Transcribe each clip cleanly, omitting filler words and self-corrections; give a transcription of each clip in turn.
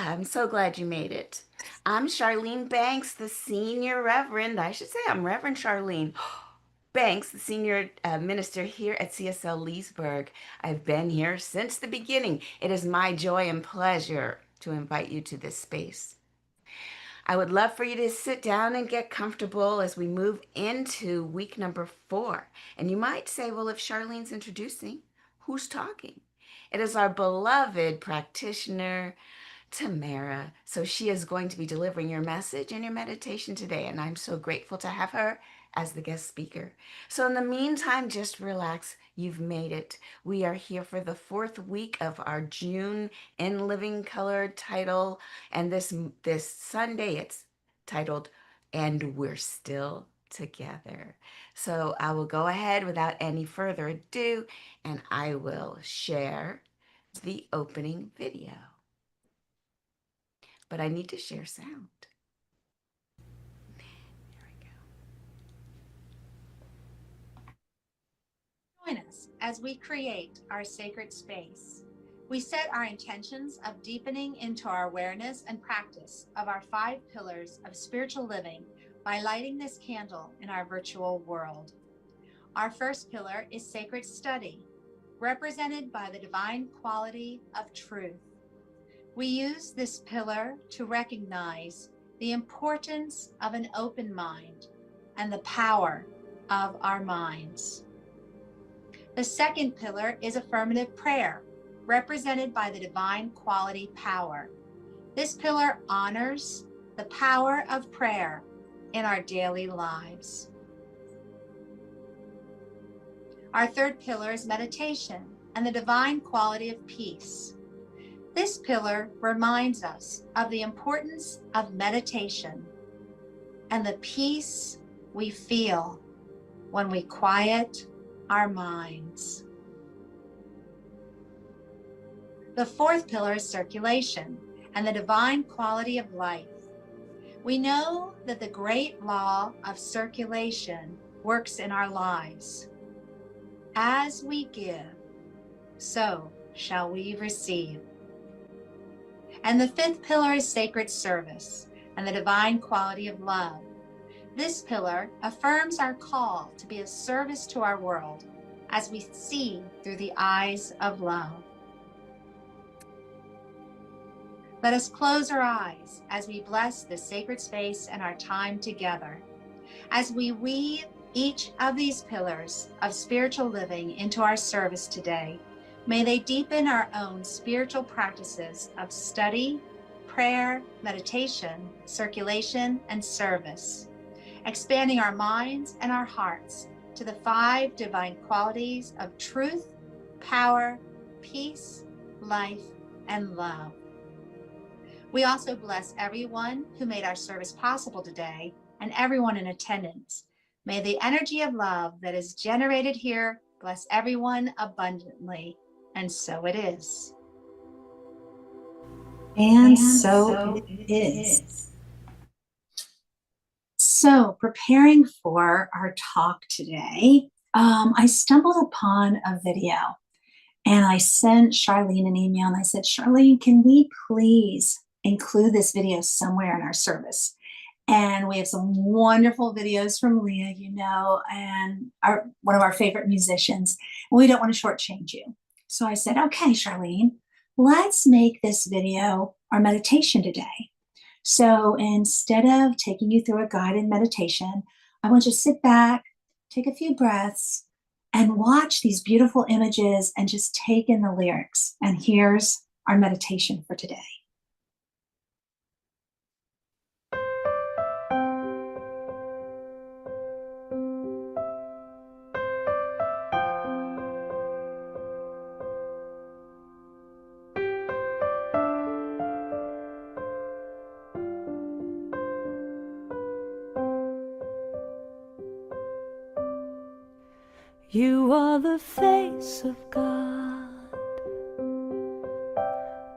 I'm so glad you made it. I'm Charlene Banks, the senior reverend. I should say I'm Reverend Charlene Banks, the senior minister here at CSL Leesburg. I've been here since the beginning. It is my joy and pleasure to invite you to this space. I would love for you to sit down and get comfortable as we move into week number 4. And you might say, well, if Charlene's introducing, who's talking? It is our beloved practitioner, Tamara. So she is going to be delivering your message and your meditation today, and I'm so grateful to have her as the guest speaker. So in the meantime, just relax. You've made it. We are here for the 4th week of our June in Living Color title, and this Sunday it's titled "And We're Still Together." So I will go ahead without any further ado, and I will share the opening video, but I need to share sound. There we go. Join us as we create our sacred space. We set our intentions of deepening into our awareness and practice of our 5 pillars of spiritual living by lighting this candle in our virtual world. Our first pillar is sacred study, represented by the divine quality of truth. We use this pillar to recognize the importance of an open mind and the power of our minds. The second pillar is affirmative prayer, represented by the divine quality power. This pillar honors the power of prayer in our daily lives. Our third pillar is meditation and the divine quality of peace. This pillar reminds us of the importance of meditation and the peace we feel when we quiet our minds. The fourth pillar is circulation and the divine quality of life. We know that the great law of circulation works in our lives. As we give, so shall we receive. And the fifth pillar is sacred service and the divine quality of love. This pillar affirms our call to be of service to our world as we see through the eyes of love. Let us close our eyes as we bless this sacred space and our time together. As we weave each of these pillars of spiritual living into our service today, may they deepen our own spiritual practices of study, prayer, meditation, circulation, and service, expanding our minds and our hearts to the 5 divine qualities of truth, power, peace, life, and love. We also bless everyone who made our service possible today and everyone in attendance. May the energy of love that is generated here bless everyone abundantly. And so it is. And so it is. So, preparing for our talk today, I stumbled upon a video and I sent Charlene an email and I said, Charlene, can we please include this video somewhere in our service? And we have some wonderful videos from Leah, and one of our favorite musicians. We don't want to shortchange you. So I said, okay, Charlene, let's make this video our meditation today. So instead of taking you through a guided meditation, I want you to sit back, take a few breaths, and watch these beautiful images and just take in the lyrics. And here's our meditation for today. You are the face of God.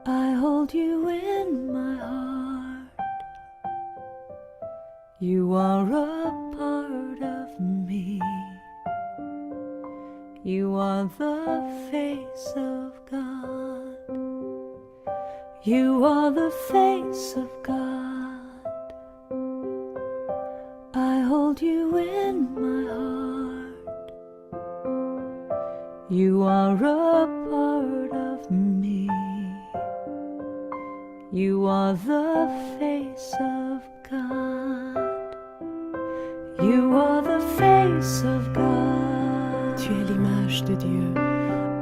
I hold you in my heart. You are a part of me. You are the face of God. You are the face of God. I hold you in my heart. You are a part of me. You are the face of God. You are the face of God. Tu es l'image de Dieu.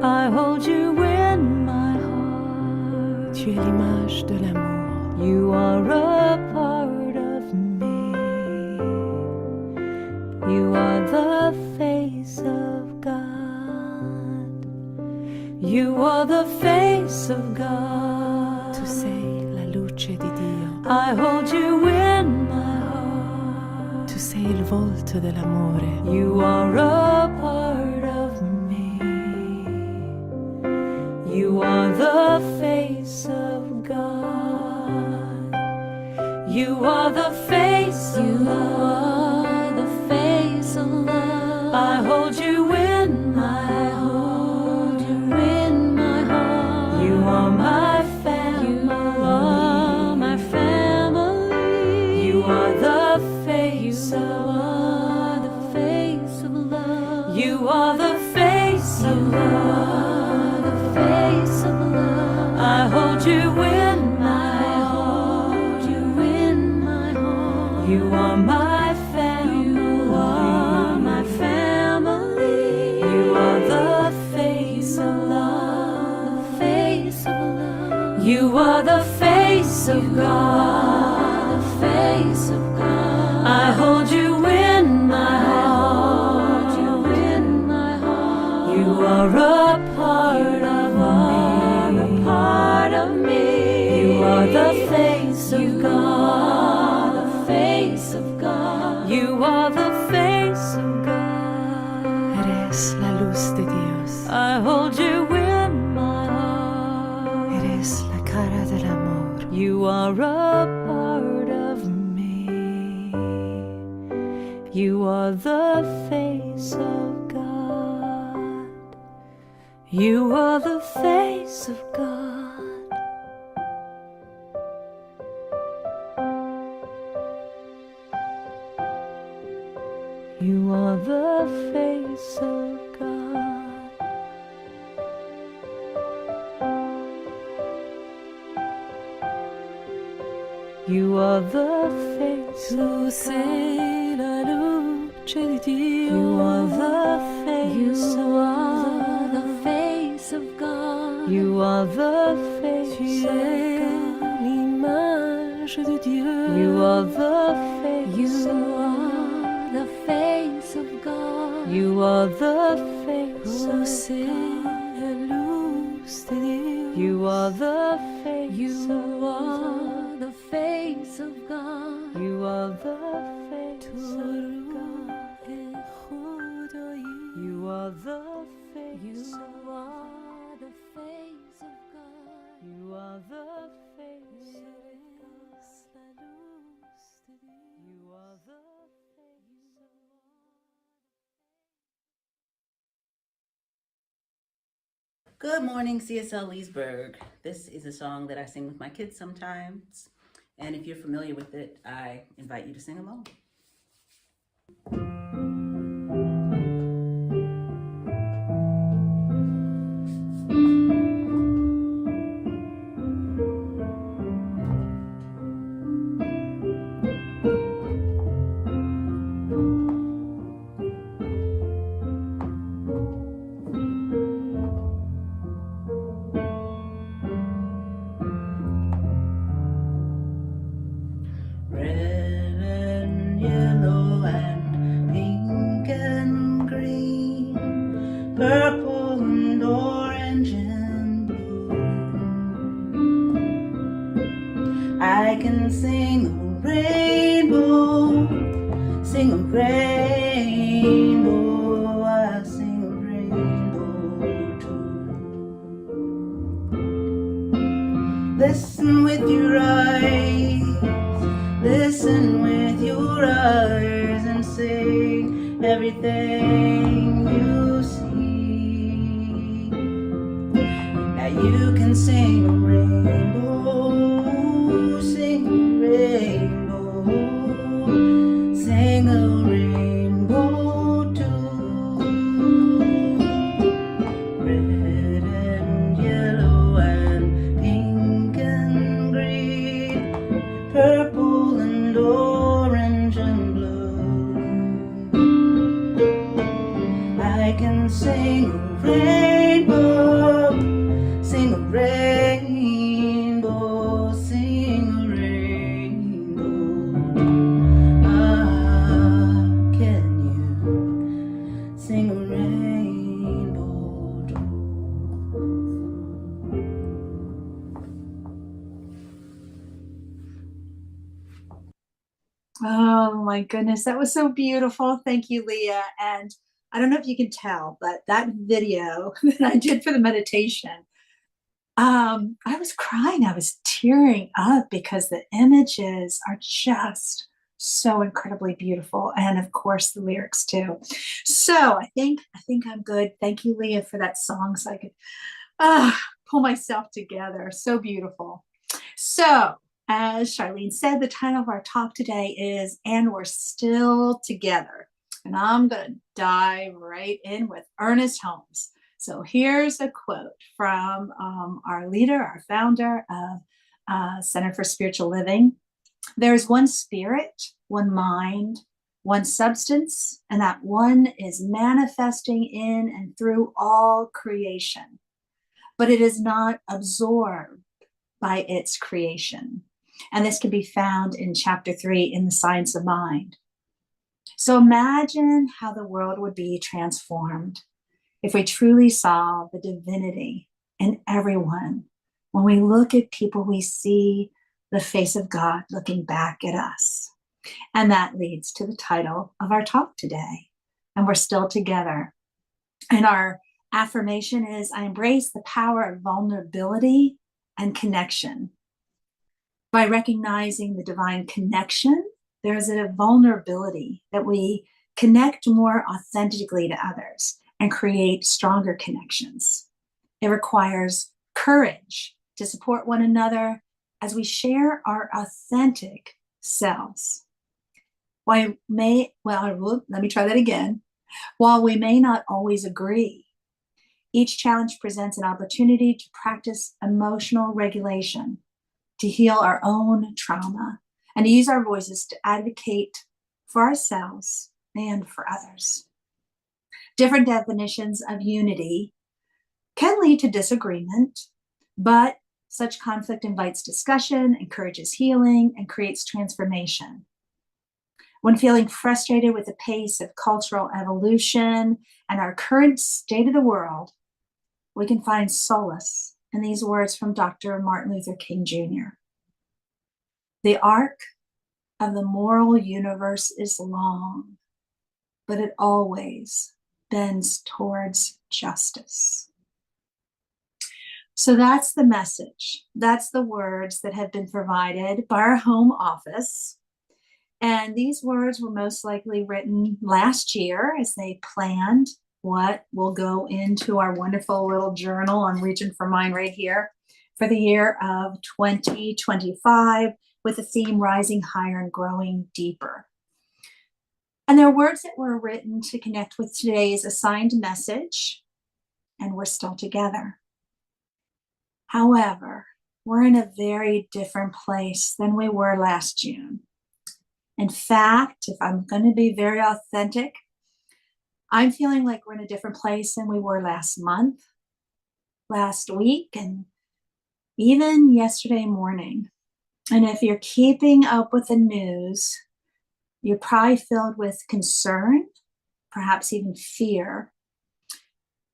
I hold you in my heart. Tu es l'image de l'amour. You are a part of me. You are the face of God. You are the face of God. Tu sei la luce di Dio. I hold you in my heart. Tu sei il volto dell'amore. You are a part of me. You are the face of God. You are the face of love. The face of love. I hold you in my hold you in my heart. You are my family. You are my family. You are the face You of are the face of love. You are the face of You are the face of love. I hold you in my hold you in my heart. You are my family. You are my family. You are the face of love. The face of love. You are the face of God. The face of God. I hold you in my hold heart. you in my heart. You are a part of me. A part of me. You are the face of You God. are the face of God. You are the face of God. Eres la luz de Dios. I hold you in my heart. Eres la cara del amor. You are a part of me. You are the face of God. You are the face of God. You are the face of God. You are the face Tu of sei la luce di Dio. You are the face You of are the face of God. You are the face Tu of es God. l'image de Dieu. You are the face You of are the face of God. You are the face Tu of sei God. la luz de Dios. You are the face You of God. are the face of God. You are the face Tu of God. es judoí. You are the face You of are the face of God. You are the face of Eres la luz de Dios. You are the face of Good morning, CSL Leesburg. This is a song that I sing with my kids sometimes. And if you're familiar with it, I invite you to sing along. Red and yellow and pink and green, purple and orange and blue. I can sing a rainbow, sing a rainbow, I'll sing a rainbow too. Listen with your eyes, listen with your eyes and sing everything you see. Now you can sing a rainbow, Oh my goodness, that was so beautiful. Thank you, Leah. And I don't know if you can tell, but that video that I did for the meditation, I was crying. I was tearing up because the images are just so incredibly beautiful, and of course the lyrics too. So I think I'm good. Thank you, Leah, for that song, so I could pull myself together. So beautiful. So, as Charlene said, the title of our talk today is "And We're Still Together," and I'm going to dive right in with Ernest Holmes. So here's a quote from our leader, our founder of Center for Spiritual Living. "There is one spirit, one mind, one substance, and that one is manifesting in and through all creation, but it is not absorbed by its creation." And this can be found in chapter 3 in the Science of Mind. So imagine how the world would be transformed if we truly saw the divinity in everyone. When we look at people, we see the face of God looking back at us. And that leads to the title of our talk today. And we're still together. And our affirmation is, I embrace the power of vulnerability and connection. By recognizing the divine connection, there's a vulnerability that we connect more authentically to others and create stronger connections. It requires courage to support one another as we share our authentic selves. Let me try that again. While we may not always agree, each challenge presents an opportunity to practice emotional regulation, to heal our own trauma, and to use our voices to advocate for ourselves and for others. Different definitions of unity can lead to disagreement, but such conflict invites discussion, encourages healing, and creates transformation. When feeling frustrated with the pace of cultural evolution and our current state of the world, we can find solace in these words from Dr. Martin Luther King Jr. "The arc of the moral universe is long, but it always bends towards justice." So that's the message. That's the words that have been provided by our home office. And these words were most likely written last year as they planned what will go into our wonderful little journal. I'm reaching for mine right here for the year of 2025 with the theme Rising Higher and Growing Deeper. And they're words that were written to connect with today's assigned message, and we're still together. However, we're in a very different place than we were last June. In fact, if I'm going to be very authentic, I'm feeling like we're in a different place than we were last month, last week, and even yesterday morning. And if you're keeping up with the news, you're probably filled with concern, perhaps even fear.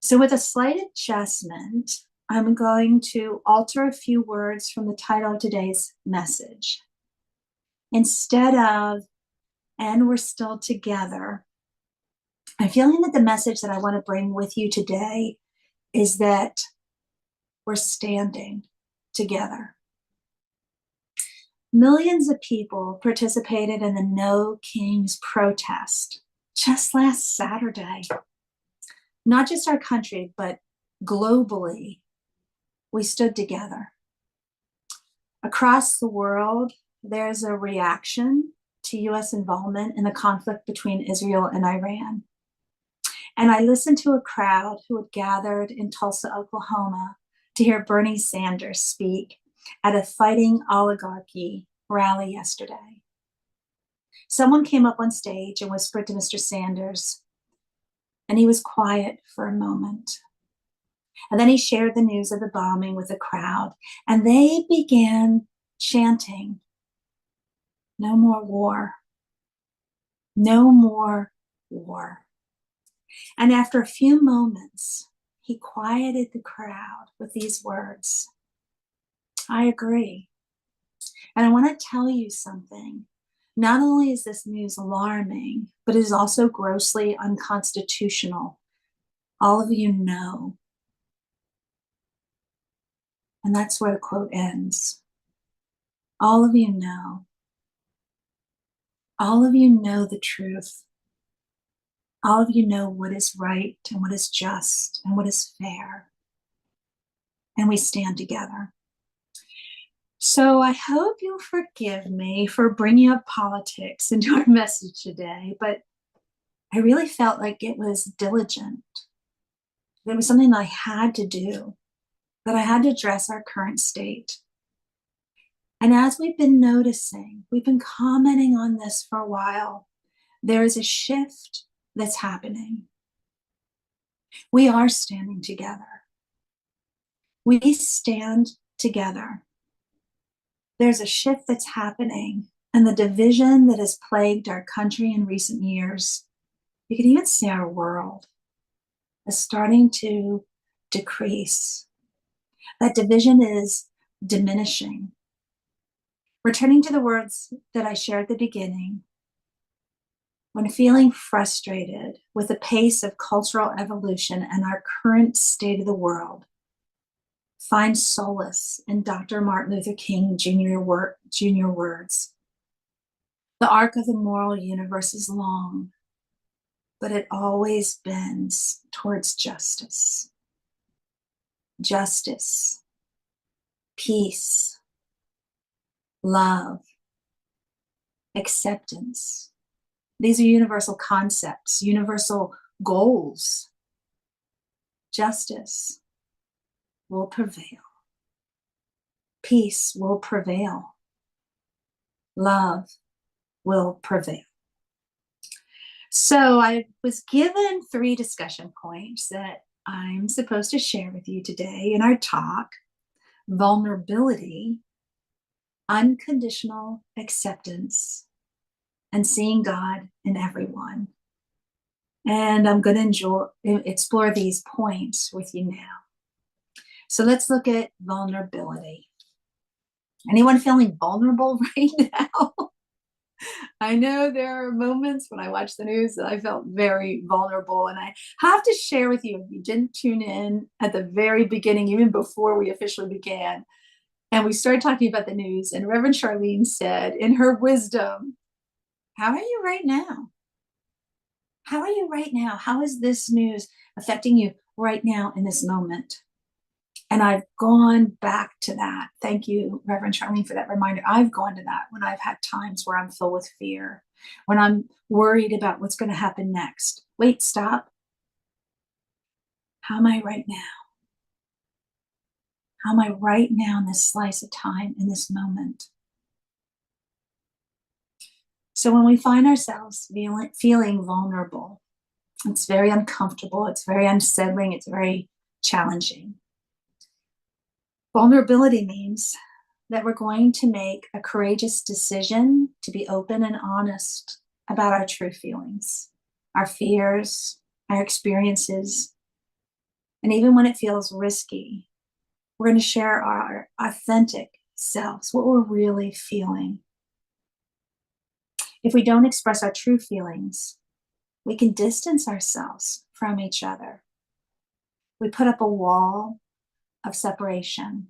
So with a slight adjustment, I'm going to alter a few words from the title of today's message. Instead of, "And we're still together," I'm feeling that the message that I want to bring with you today is that we're standing together. Millions of people participated in the No Kings protest just last Saturday. Not just our country, but globally, we stood together. Across the world, there's a reaction to US involvement in the conflict between Israel and Iran. And I listened to a crowd who had gathered in Tulsa, Oklahoma to hear Bernie Sanders speak at a Fighting Oligarchy rally yesterday. Someone came up on stage and whispered to Mr. Sanders, and he was quiet for a moment. And then he shared the news of the bombing with the crowd, and they began chanting, "No more war. No more war." And after a few moments, he quieted the crowd with these words, "I agree. And I want to tell you something. Not only is this news alarming, but it is also grossly unconstitutional. All of you know. And that's where the quote ends. All of you know. All of you know the truth. All of you know what is right and what is just and what is fair. And we stand together. So I hope you'll forgive me for bringing up politics into our message today, but I really felt like it was diligent. It was something that I had to do, that I had to address our current state. And as we've been noticing, we've been commenting on this for a while, there is a shift that's happening. We are standing together. We stand together. There's a shift that's happening, and the division that has plagued our country in recent years, you could even say our world, is starting to decrease. That division is diminishing. Returning to the words that I shared at the beginning, when feeling frustrated with the pace of cultural evolution and our current state of the world, find solace in Dr. Martin Luther King Jr. words. The arc of the moral universe is long, but it always bends towards justice. Justice, peace, love, acceptance. These are universal concepts, universal goals. Justice will prevail. Peace will prevail. Love will prevail. So I was given 3 discussion points that I'm supposed to share with you today in our talk: vulnerability, unconditional acceptance, and seeing God in everyone. And I'm going to explore these points with you now. So let's look at vulnerability. Anyone feeling vulnerable right now? I know there are moments when I watch the news that I felt very vulnerable, and I have to share with you, if you didn't tune in at the very beginning, even before we officially began, and we started talking about the news, and Reverend Charlene said in her wisdom, how are you right now? How are you right now? How is this news affecting you right now in this moment? And I've gone back to that. Thank you, Reverend Charlene, for that reminder. I've gone to that when I've had times where I'm filled with fear, when I'm worried about what's going to happen next. Wait, stop. How am I right now? How am I right now in this slice of time, in this moment? So when we find ourselves feeling vulnerable, it's very uncomfortable, it's very unsettling, it's very challenging. Vulnerability means that we're going to make a courageous decision to be open and honest about our true feelings, our fears, our experiences. And even when it feels risky, we're going to share our authentic selves, what we're really feeling. If we don't express our true feelings, we can distance ourselves from each other. We put up a wall of separation.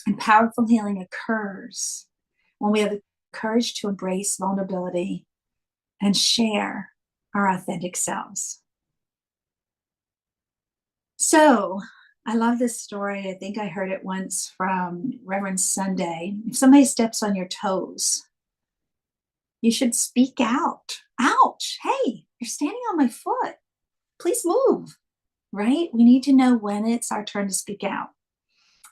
And powerful healing occurs when we have the courage to embrace vulnerability and share our authentic selves. So I love this story. I think I heard it once from Reverend Sunday. If somebody steps on your toes, you should speak out. Ouch, hey, you're standing on my foot. Please move, right? We need to know when it's our turn to speak out.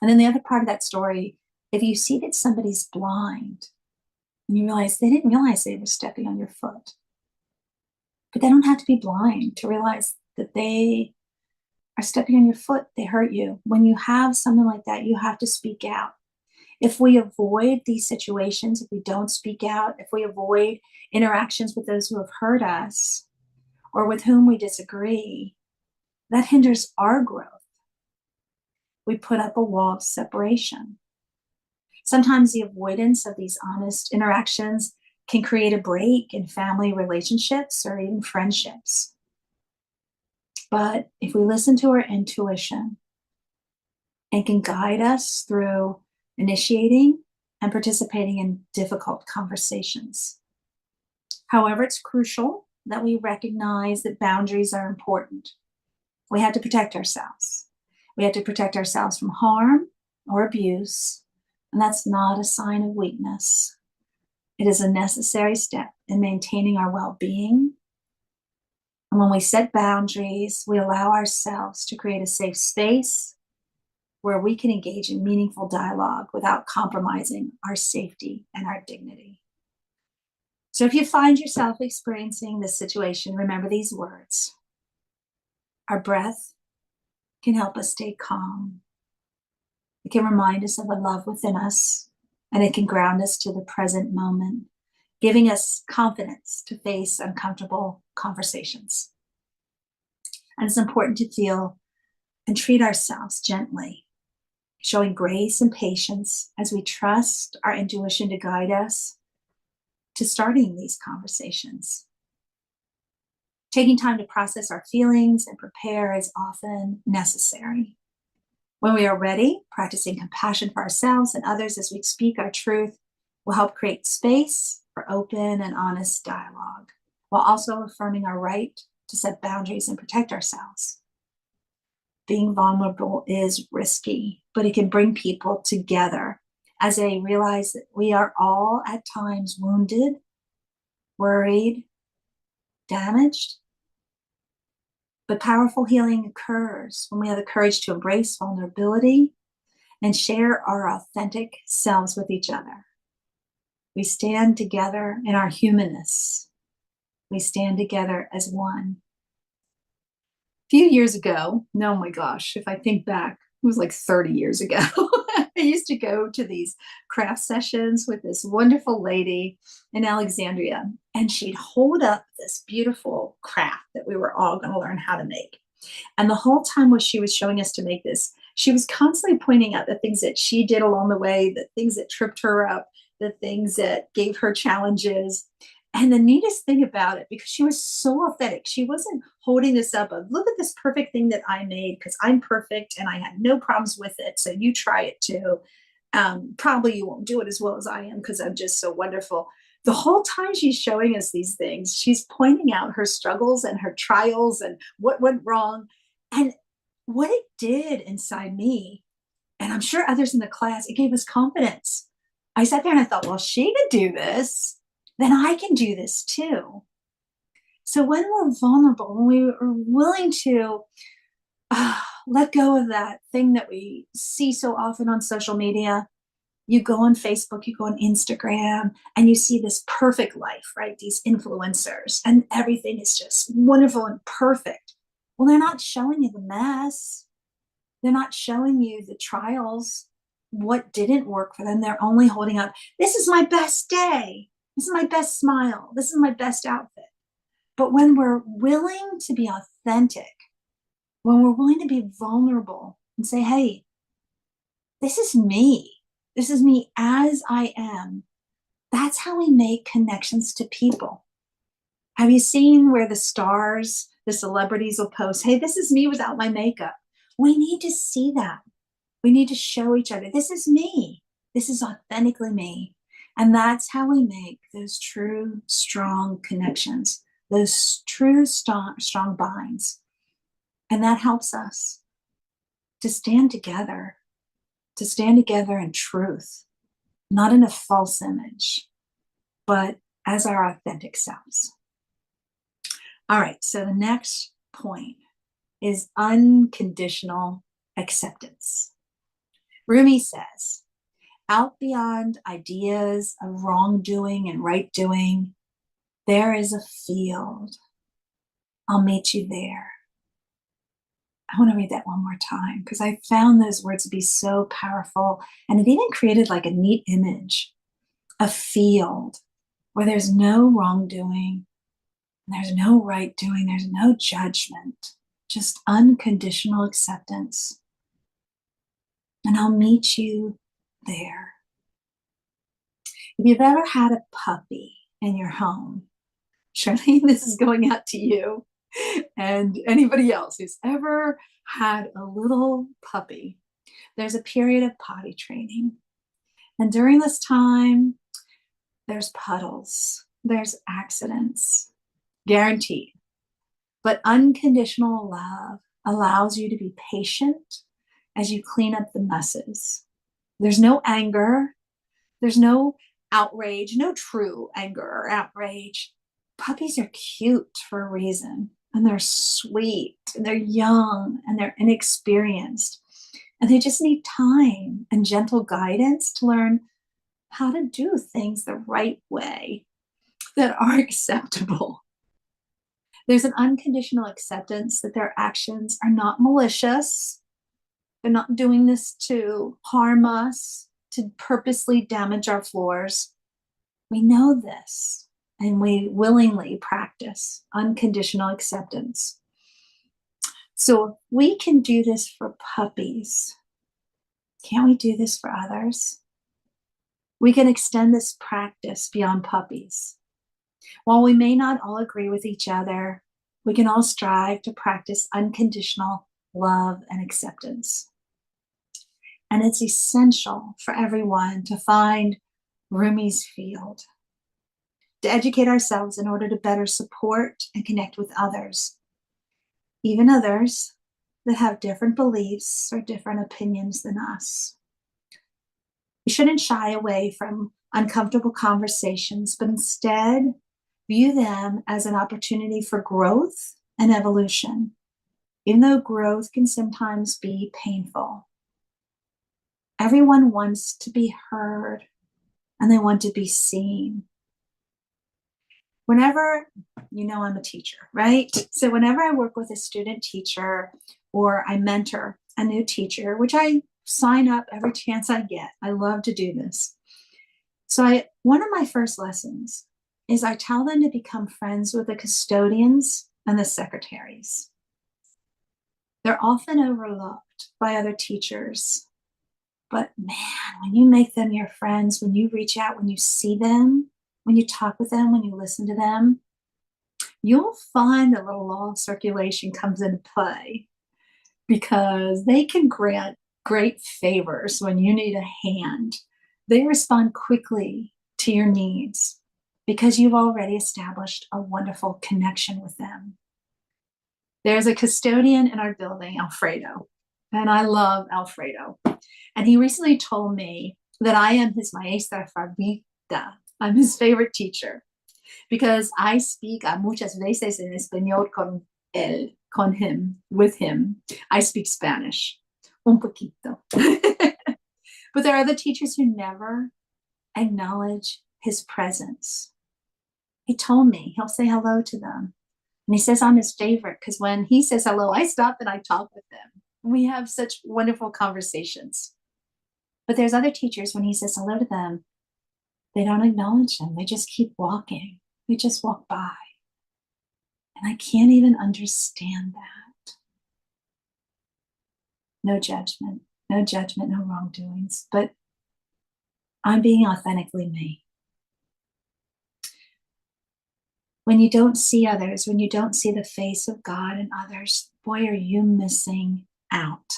And then the other part of that story, if you see that somebody's blind and you realize they didn't realize they were stepping on your foot, but they don't have to be blind to realize that they are stepping on your foot, they hurt you. When you have something like that, you have to speak out. If we avoid these situations, if we don't speak out, if we avoid interactions with those who have hurt us or with whom we disagree, that hinders our growth. We put up a wall of separation. Sometimes the avoidance of these honest interactions can create a break in family relationships or even friendships. But if we listen to our intuition, it can guide us through initiating and participating in difficult conversations. However, it's crucial that we recognize that boundaries are important. We have to protect ourselves. We have to protect ourselves from harm or abuse, and that's not a sign of weakness. It is a necessary step in maintaining our well-being. And when we set boundaries, we allow ourselves to create a safe space where we can engage in meaningful dialogue without compromising our safety and our dignity. So if you find yourself experiencing this situation, remember these words. Our breath can help us stay calm. It can remind us of the love within us, and it can ground us to the present moment, giving us confidence to face uncomfortable conversations. And it's important to feel and treat ourselves gently, showing grace and patience as we trust our intuition to guide us to starting these conversations. Taking time to process our feelings and prepare is often necessary. When we are ready, practicing compassion for ourselves and others as we speak our truth will help create space for open and honest dialogue, while also affirming our right to set boundaries and protect ourselves. Being vulnerable is risky, but it can bring people together as they realize that we are all at times wounded, worried, damaged. But powerful healing occurs when we have the courage to embrace vulnerability and share our authentic selves with each other. We stand together in our humanness. We stand together as one. A few years ago, oh my gosh, if I think back, it was like 30 years ago, I used to go to these craft sessions with this wonderful lady in Alexandria, and she'd hold up this beautiful craft that we were all going to learn how to make. And the whole time while she was showing us to make this, she was constantly pointing out the things that she did along the way, the things that tripped her up, the things that gave her challenges. And the neatest thing about it, because she was so authentic, she wasn't holding this up of, look at this perfect thing that I made because I'm perfect and I had no problems with it. So you try it too. Probably you won't do it as well as I am because I'm just so wonderful. The whole time she's showing us these things, she's pointing out her struggles and her trials and what went wrong. And what it did inside me, and I'm sure others in the class, it gave us confidence. I sat there and I thought, well, she could do this, then I can do this too. So when we're vulnerable, when we are willing to let go of that thing that we see so often on social media, you go on Facebook, you go on Instagram, and you see this perfect life, right? These influencers, and everything is just wonderful and perfect. Well, they're not showing you the mess. They're not showing you the trials, what didn't work for them. They're only holding up, this is my best day. This is my best smile. This is my best outfit. But when we're willing to be authentic, when we're willing to be vulnerable and say, hey, this is me. This is me as I am. That's how we make connections to people. Have you seen where the stars, the celebrities will post, hey, this is me without my makeup? We need to see that. We need to show each other, this is me. This is authentically me. And that's how we make those true, strong connections, those true, strong binds. And that helps us to stand together in truth, not in a false image, but as our authentic selves. All right, so the next point is unconditional acceptance. Rumi says, out beyond ideas of wrongdoing and right doing, there is a field. I'll meet you there. I want to read that one more time because I found those words to be so powerful, and it even created like a neat image, a field where there's no wrongdoing, there's no right doing, there's no judgment, just unconditional acceptance. And I'll meet you there. If you've ever had a puppy, in your home. Charlene, this is going out to you and anybody else who's ever had a little puppy. There's a period of potty training. And during this time, there's puddles, there's accidents, guaranteed. But unconditional love allows you to be patient as you clean up the messes. There's no anger, there's no outrage, no true anger or outrage. Puppies are cute for a reason, and they're sweet, and they're young, and they're inexperienced. And they just need time and gentle guidance to learn how to do things the right way that are acceptable. There's an unconditional acceptance that their actions are not malicious. They're not doing this to harm us, to purposely damage our floors. We know this, and we willingly practice unconditional acceptance. So if we can do this for puppies, can't we do this for others? We can extend this practice beyond puppies. While we may not all agree with each other, we can all strive to practice unconditional love and acceptance. And it's essential for everyone to find Rumi's field, to educate ourselves in order to better support and connect with others, even others that have different beliefs or different opinions than us. We shouldn't shy away from uncomfortable conversations, but instead view them as an opportunity for growth and evolution, even though growth can sometimes be painful. Everyone wants to be heard and they want to be seen. Whenever, I'm a teacher, right? So whenever I work with a student teacher or I mentor a new teacher, which I sign up every chance I get, I love to do this. So one of my first lessons is I tell them to become friends with the custodians and the secretaries. They're often overlooked by other teachers. But man, when you make them your friends, when you reach out, when you see them, when you talk with them, when you listen to them, you'll find a little law of circulation comes into play, because they can grant great favors when you need a hand. They respond quickly to your needs because you've already established a wonderful connection with them. There's a custodian in our building, Alfredo, and I love Alfredo. And he recently told me that I am his maestra favorita. I'm his favorite teacher because I speak muchas veces en español con él, con him, with him. I speak Spanish, un poquito. But there are other teachers who never acknowledge his presence. He told me he'll say hello to them. And he says I'm his favorite because when he says hello, I stop and I talk with them. We have such wonderful conversations. But there's other teachers, when he says hello to them, they don't acknowledge him. They just keep walking. They just walk by. And I can't even understand that. No judgment, no wrongdoings, but I'm being authentically me. When you don't see others, when you don't see the face of God in others, boy, are you missing out.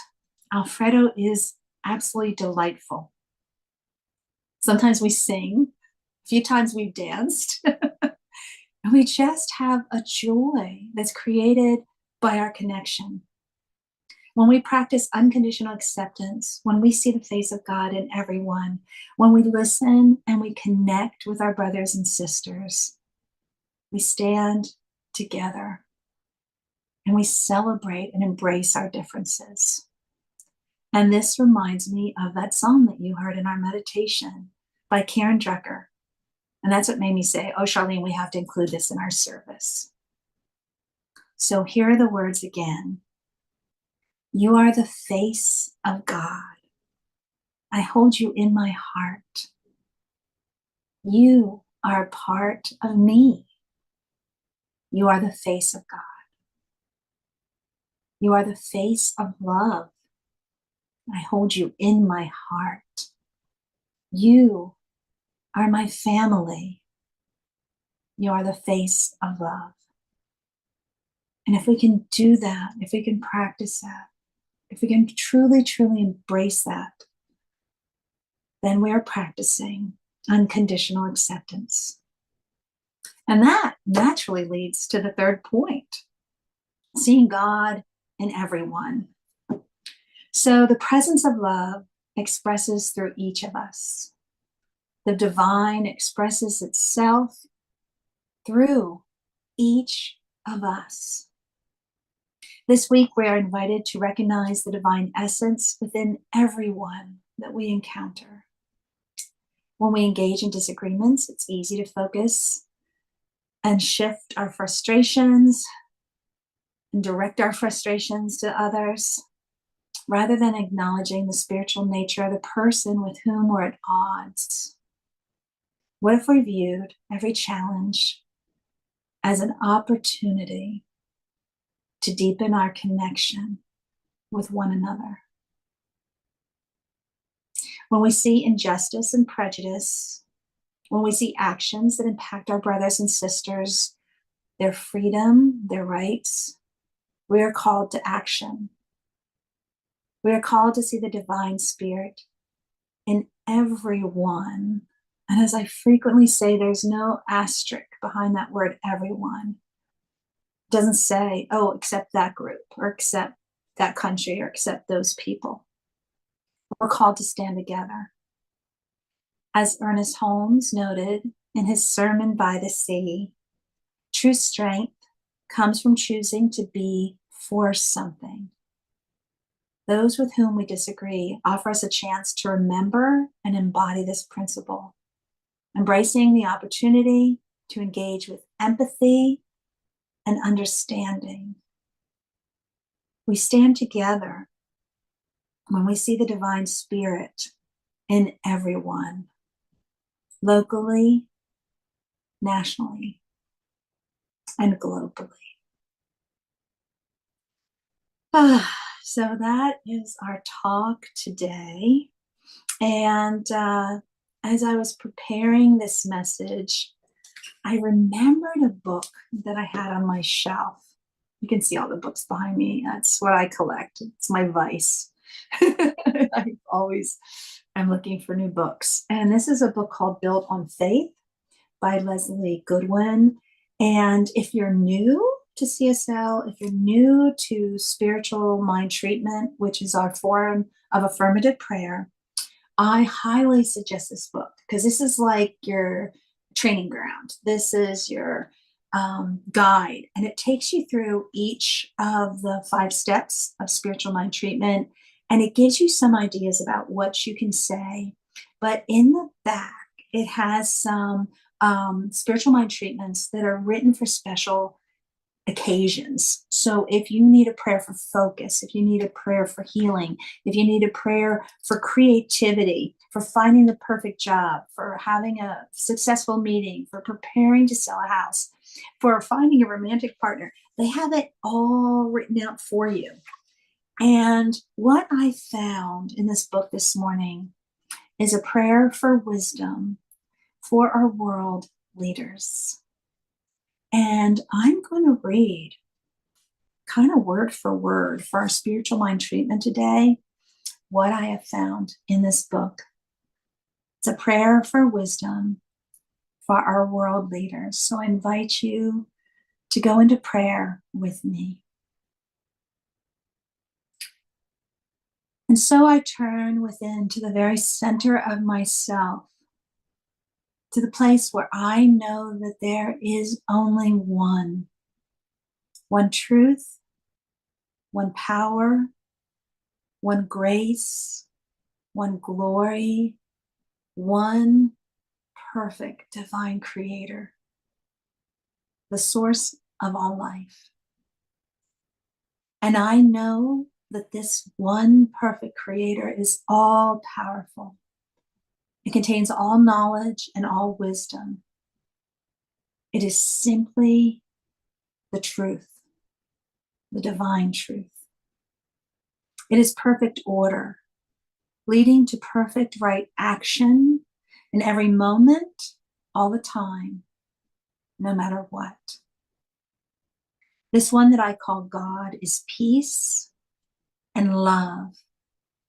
Alfredo is absolutely delightful. Sometimes we sing, a few times we've danced, and we just have a joy that's created by our connection. When we practice unconditional acceptance, when we see the face of God in everyone, when we listen and we connect with our brothers and sisters, we stand together and we celebrate and embrace our differences. And this reminds me of that song that you heard in our meditation by Karen Drucker. And that's what made me say, oh, Charlene, we have to include this in our service. So here are the words again. You are the face of God. I hold you in my heart. You are a part of me. You are the face of God. You are the face of love. I hold you in my heart. You are my family. You are the face of love. And if we can do that, if we can practice that, if we can truly, truly embrace that, then we are practicing unconditional acceptance. And that naturally leads to the third point, seeing God in everyone. So the presence of love expresses through each of us. The divine expresses itself through each of us. This week, we are invited to recognize the divine essence within everyone that we encounter. When we engage in disagreements, it's easy to focus and shift our frustrations and direct our frustrations to others, rather than acknowledging the spiritual nature of the person with whom we're at odds. What if we viewed every challenge as an opportunity to deepen our connection with one another? When we see injustice and prejudice, when we see actions that impact our brothers and sisters, their freedom, their rights, we are called to action. We are called to see the divine spirit in everyone. And as I frequently say, there's no asterisk behind that word, everyone. It doesn't say, oh, except that group, or except that country, or except those people. We're called to stand together. As Ernest Holmes noted in his Sermon by the Sea, true strength comes from choosing to be for something. Those with whom we disagree offer us a chance to remember and embody this principle, embracing the opportunity to engage with empathy and understanding. We stand together when we see the divine spirit in everyone, locally, nationally, and globally. So that is our talk today. And as I was preparing this message, I remembered a book that I had on my shelf. You can see all the books behind me. That's what I collect. It's my vice. I always am looking for new books. And this is a book called Built on Faith by Leslie Goodwin. And if you're new to CSL, if you're new to spiritual mind treatment, which is our form of affirmative prayer, I highly suggest this book, because this is like your training ground. This is your guide, and it takes you through each of the 5 steps of spiritual mind treatment, and it gives you some ideas about what you can say. But in the back, it has some spiritual mind treatments that are written for special occasions. So if you need a prayer for focus, if you need a prayer for healing, if you need a prayer for creativity, for finding the perfect job, for having a successful meeting, for preparing to sell a house, for finding a romantic partner, they have it all written out for you. And what I found in this book this morning is a prayer for wisdom for our world leaders. And I'm going to read kind of word for word for our spiritual mind treatment today, what I have found in this book. It's a prayer for wisdom for our world leaders. So I invite you to go into prayer with me. And so I turn within to the very center of myself, to the place where I know that there is only one truth, one power, one grace, one glory, one perfect divine creator, the source of all life. And I know that this one perfect creator is all powerful. It contains all knowledge and all wisdom. It is simply the truth, the divine truth. It is perfect order, leading to perfect right action in every moment, all the time. no matter what. This one that I call God is peace and love,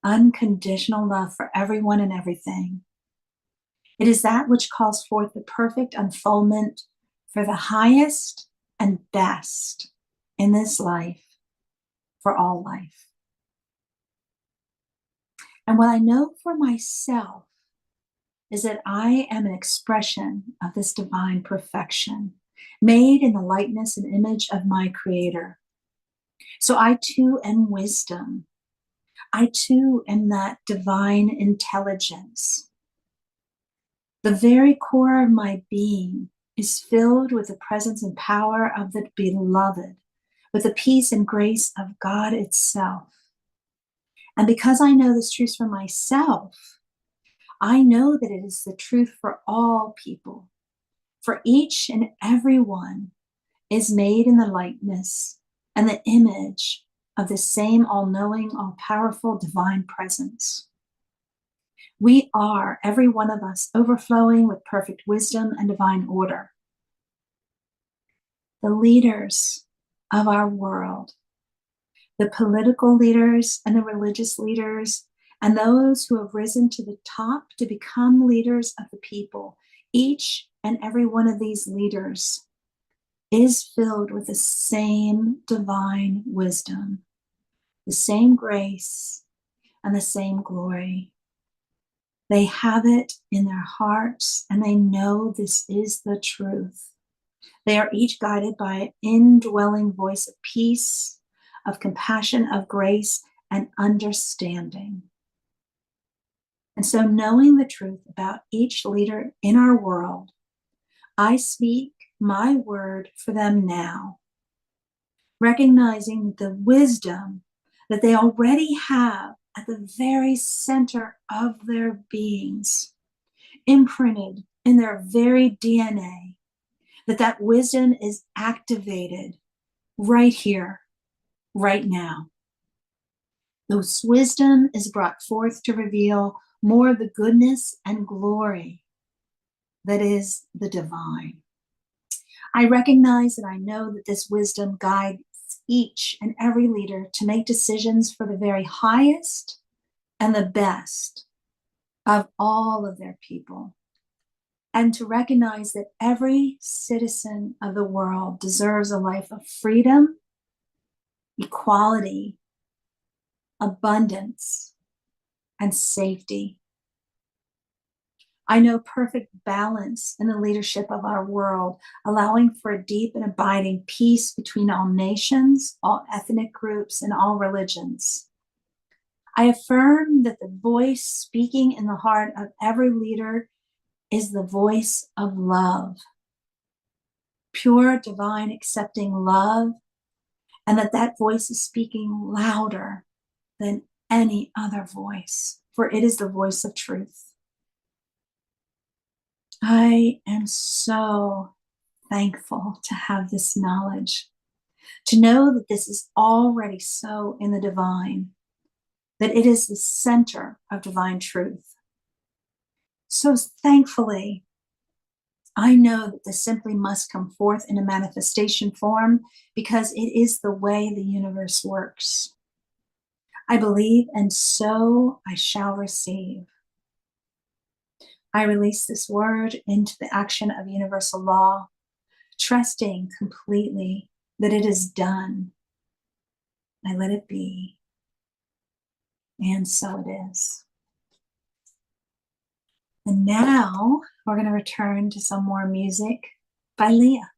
unconditional love for everyone and everything. It is that which calls forth the perfect unfoldment for the highest and best in this life, for all life. And what I know for myself is that I am an expression of this divine perfection, made in the likeness and image of my Creator. So I too am wisdom. I too am that divine intelligence. The very core of my being is filled with the presence and power of the beloved, with the peace and grace of God itself. And because I know this truth for myself, I know that it is the truth for all people. For each and every one is made in the likeness and the image of the same all-knowing, all-powerful divine presence. We are, every one of us, overflowing with perfect wisdom and divine order. The leaders of our world, the political leaders and the religious leaders, and those who have risen to the top to become leaders of the people, each and every one of these leaders is filled with the same divine wisdom, the same grace, and the same glory. They have it in their hearts, and they know this is the truth. They are each guided by an indwelling voice of peace, of compassion, of grace, and understanding. And so, knowing the truth about each leader in our world, I speak my word for them now, recognizing the wisdom that they already have at the very center of their beings, imprinted in their very DNA, that wisdom is activated right here, right now. This wisdom is brought forth to reveal more of the goodness and glory that is the divine. I recognize that I know that this wisdom guides each and every leader to make decisions for the very highest and the best of all of their people, and to recognize that every citizen of the world deserves a life of freedom, equality, abundance, and safety. I know perfect balance in the leadership of our world, allowing for a deep and abiding peace between all nations, all ethnic groups, and all religions. I affirm that the voice speaking in the heart of every leader is the voice of love, pure, divine, accepting love, and that voice is speaking louder than any other voice, for it is the voice of truth. I am so thankful to have this knowledge, to know that this is already so in the divine, that it is the center of divine truth. So thankfully, I know that this simply must come forth in a manifestation form because it is the way the universe works. I believe, and so I shall receive. I release this word into the action of universal law, trusting completely that it is done. I let it be. And so it is. And now we're going to return to some more music by Leah.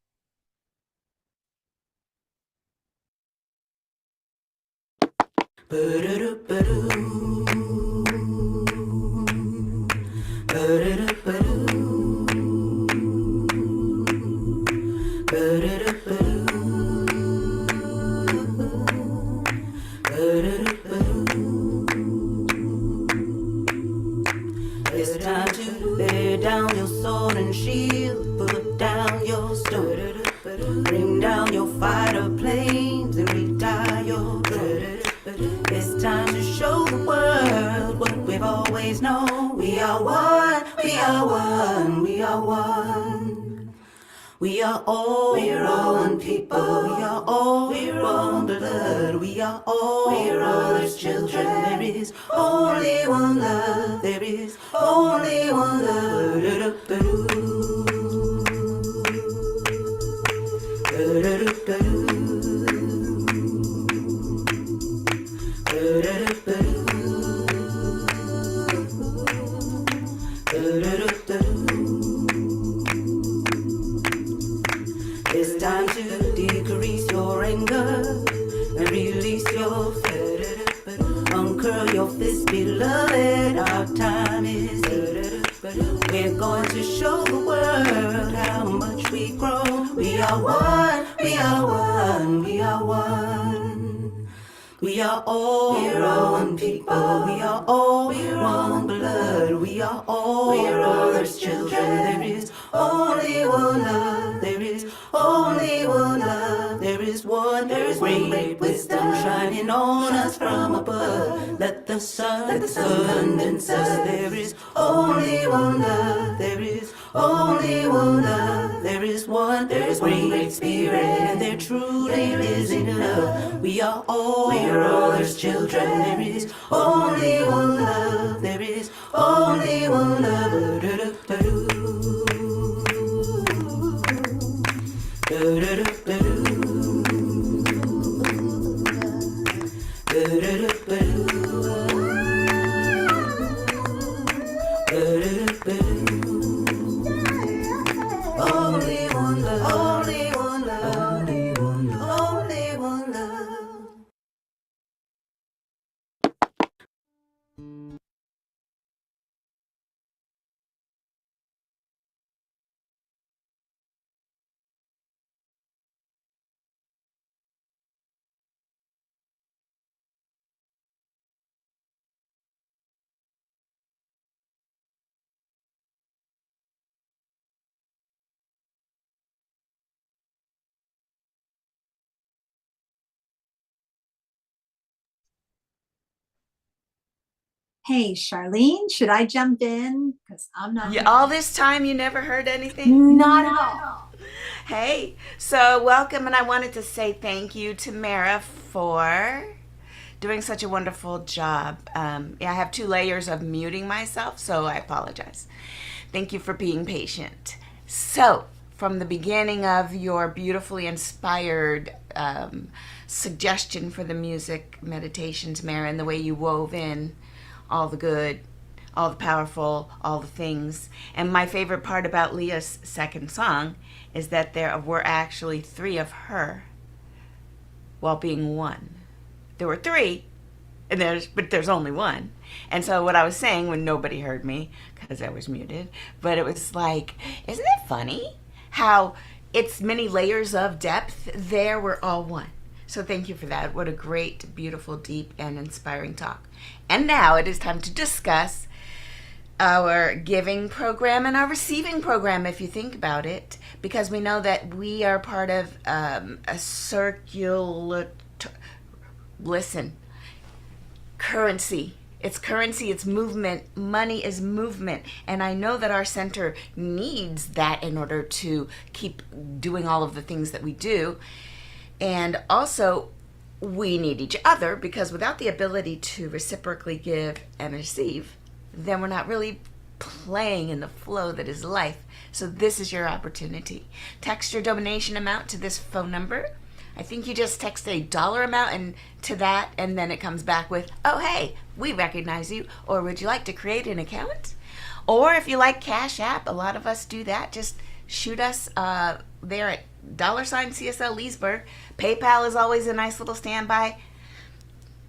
It's time to lay down your sword and shield, put down your stone, bring down your fighter planes and retire your drone. It's time to show the world what we've always known. We are one, we are one, we are one. we're all one people. We're all one blood. We're all Earth's children. There is only one love. There is only one love. It's time to decrease your anger and release your fear. Uncurl your fist, beloved. Our time is here. We're going to show the world how much we grow. We are one, we are one, we are one. We're all one people. We're all one blood. We're all Earth's children. There is only one love. There is only one love. There is great wisdom shining on us from above. Let the sun condense us. There is only one love. There is only one love. There is great spirit, and there truly is enough. We are all Earth's children. There is only one love. There is only one love. Only one love. Only one love. Only one love. Only one love. Hey, Charlene, should I jump in? Because I'm not. All this time you never heard anything? Not at all. Hey, so welcome, and I wanted to say thank you to Mara for doing such a wonderful job. I have 2 layers of muting myself, so I apologize. Thank you for being patient. So, from the beginning of your beautifully inspired suggestion for the music meditations, Mara, and the way you wove in all the good, all the powerful, all the things. And my favorite part about Leah's second song is that there were actually 3 of her while being 1. There were 3, but there's only 1. And so what I was saying when nobody heard me, because I was muted, but it was like, isn't it funny how it's many layers of depth? There we're all 1. So thank you for that. What a great, beautiful, deep, and inspiring talk. And now it is time to discuss our giving program and our receiving program, if you think about it, because we know that we are part of a circular, currency. It's currency, it's movement. Money is movement. And I know that our center needs that in order to keep doing all of the things that we do. And also, we need each other, because without the ability to reciprocally give and receive, then we're not really playing in the flow that is life. So this is your opportunity. Text your donation amount to this phone number. I think you just text a dollar amount and to that, and then it comes back with, oh, hey, we recognize you, or would you like to create an account? Or if you like Cash App, a lot of us do that, just shoot us there at $CSL Leesburg. PayPal is always a nice little standby.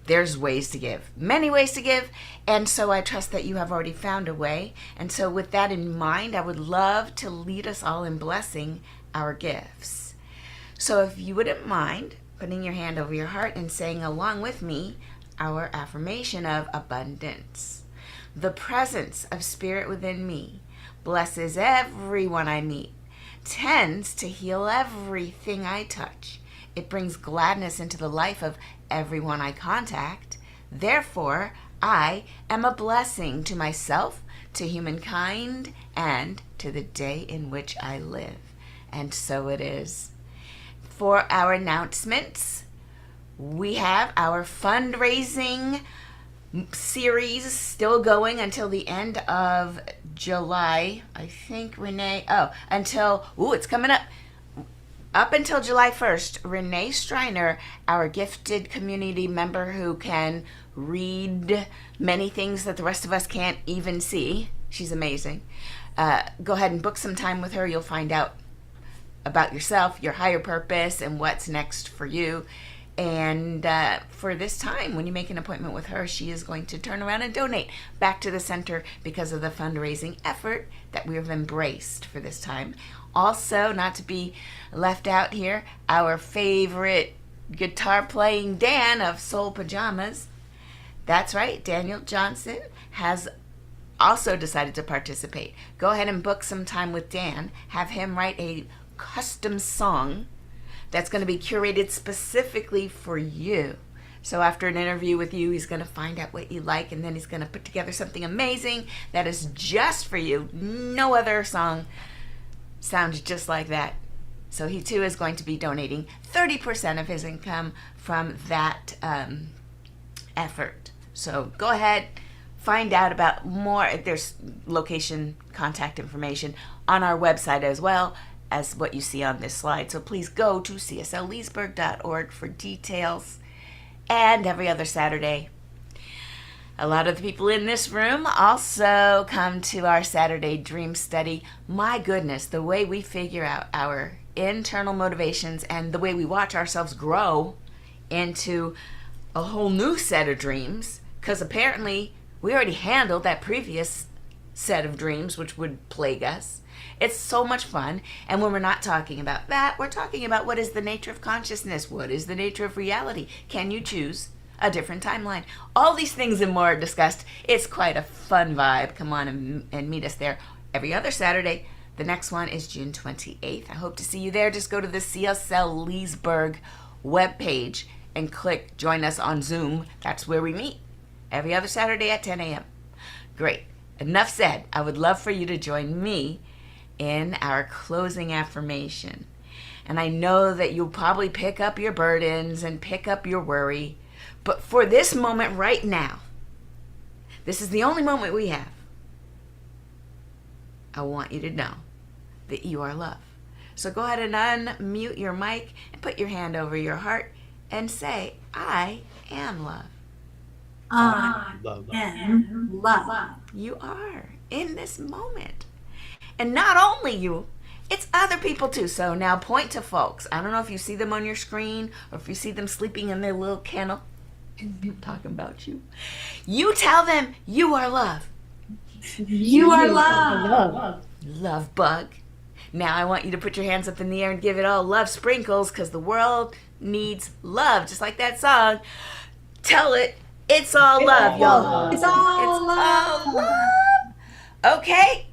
There's ways to give, many ways to give, and so I trust that you have already found a way. And so with that in mind, I would love to lead us all in blessing our gifts. So if you wouldn't mind putting your hand over your heart and saying along with me our affirmation of abundance. The presence of Spirit within me blesses everyone I meet, tends to heal everything I touch. It brings gladness into the life of everyone I contact. Therefore, I am a blessing to myself, to humankind, and to the day in which I live. And so it is. For our announcements, we have our fundraising series still going until the end of July. I think Renee, it's coming up until July 1st. Renee Striner, our gifted community member who can read many things that the rest of us can't even see. She's amazing. Go ahead and book some time with her. You'll find out about yourself, your higher purpose, and what's next for you. And for this time, when you make an appointment with her, she is going to turn around and donate back to the center because of the fundraising effort that we have embraced for this time. Also, not to be left out here, our favorite guitar playing Dan of Soul Pajamas. That's right, Daniel Johnson has also decided to participate. Go ahead and book some time with Dan. Have him write a custom song that's going to be curated specifically for you. So after an interview with you, he's going to find out what you like, and then he's going to put together something amazing that is just for you. No other song sounds just like that. So he too is going to be donating 30% of his income from that effort. So go ahead, find out about more. There's location, contact information on our website as well as what you see on this slide. So please go to cslleesburg.org for details. And every other Saturday, a lot of the people in this room also come to our Saturday Dream Study. My goodness, the way we figure out our internal motivations and the way we watch ourselves grow into a whole new set of dreams, because apparently we already handled that previous set of dreams which would plague us. It's so much fun. And when we're not talking about that, we're talking about what is the nature of consciousness? What is the nature of reality? Can you choose a different timeline? All these things and more are discussed. It's quite a fun vibe. Come on and meet us there every other Saturday. The next one is June 28th. I hope to see you there. Just go to the CSL Leesburg webpage and click Join Us on Zoom. That's where we meet every other Saturday at 10 a.m. Great. Enough said. I would love for you to join me in our closing affirmation. And I know that you'll probably pick up your burdens and pick up your worry. But for this moment right now, this is the only moment we have. I want you to know that you are loved. So go ahead and unmute your mic and put your hand over your heart and say, I am love. I am love. You are in this moment. And not only you, it's other people too. So now point to folks. I don't know if you see them on your screen or if you see them sleeping in their little kennel. I'm talking about you. You tell them you are love. You are love. Love bug. Now I want you to put your hands up in the air and give it all love sprinkles, because the world needs love, just like that song. Tell it, it's all love, y'all. It's all love. Okay.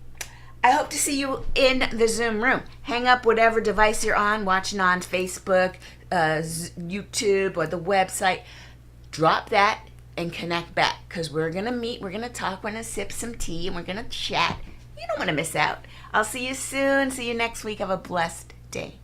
I hope to see you in the Zoom room. Hang up whatever device you're on, watching on Facebook, YouTube, or the website. Drop that and connect back, because we're going to meet, we're going to talk, we're going to sip some tea, and we're going to chat. You don't want to miss out. I'll see you soon. See you next week. Have a blessed day.